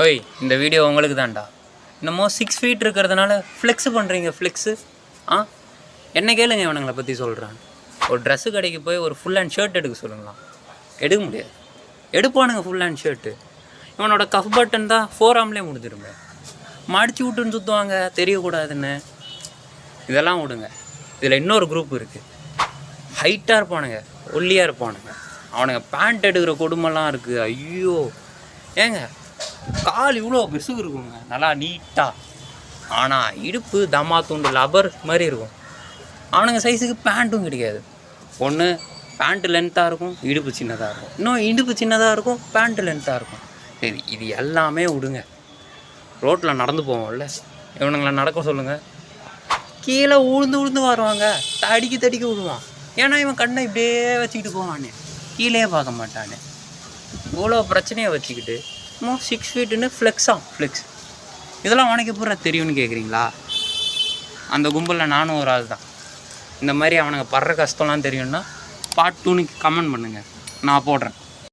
ஓய், இந்த வீடியோ உங்களுக்கு தான்டா. இன்னமோ 6 ஃபீட் இருக்கிறதுனால ஃப்ளெக்ஸு பண்ணுறீங்க. ஃப்ளெக்ஸு என்ன கேளுங்க, இவனுங்களை பற்றி சொல்கிறான். ஒரு ட்ரெஸ்ஸு கடைக்கு போய் ஒரு ஃபுல் ஹேண்ட் ஷர்ட் எடுக்க சொல்லுங்களாம், எடுக்க முடியாது. எடுப்பானுங்க ஃபுல் ஹேண்ட் ஷர்ட்டு. இவனோட கஃப் பட்டன் தான் 4 ஆம்லேயே முடிஞ்சிருங்க. மடிச்சு விட்டுன்னு சுற்றுவாங்க தெரியக்கூடாதுன்னு. இதெல்லாம் விடுங்க. இதில் இன்னொரு குரூப் இருக்குது. ஹைட்டாக இருப்பானுங்க, ஒல்லியாக இருப்பானுங்க. அவனுங்க பேண்ட் எடுக்கிற கொடுமைலாம் இருக்குது. ஐயோ ஏங்க, கால் இவ்வளோ பெருசு இருக்குங்க, நல்லா நீட்டாக. ஆனால் இடுப்பு தம்மா தூண்டு லப்பர் மாதிரி இருக்கும். அவனுங்க சைஸுக்கு பேண்ட்டும் கிடைக்காது. ஒன்று பேண்ட்டு லென்த்தாக இருக்கும், இடுப்பு சின்னதாக இருக்கும். இன்னும் இடுப்பு சின்னதாக இருக்கும், பேண்ட்டு லென்த்தாக இருக்கும். சரி, இது எல்லாமே விடுங்க. ரோட்டில் நடந்து போவோம்ல, இவனுங்களை நடக்க சொல்லுங்கள், கீழே உழுந்து வருவாங்க. தடிக்க விடுவான். ஏன்னா இவன் கண்ணை இப்படியே வச்சுக்கிட்டு போவானே, கீழே பார்க்க மாட்டானே. இவ்வளோ பிரச்சனையை வச்சுக்கிட்டு 6 ஃபீட்டுன்னு ஃப்ளெக்ஸ். இதெல்லாம் உனக்கு எப்போ தெரியும்னு கேட்குறீங்களா? அந்த கும்பலில் நானும் ஒரு ஆள் தான். இந்த மாதிரி அவனுங்க படுற கஷ்டம்லாம் தெரியும்னா பார்ட் 2க்கு கமெண்ட் பண்ணுங்கள், நான் போடுறேன்.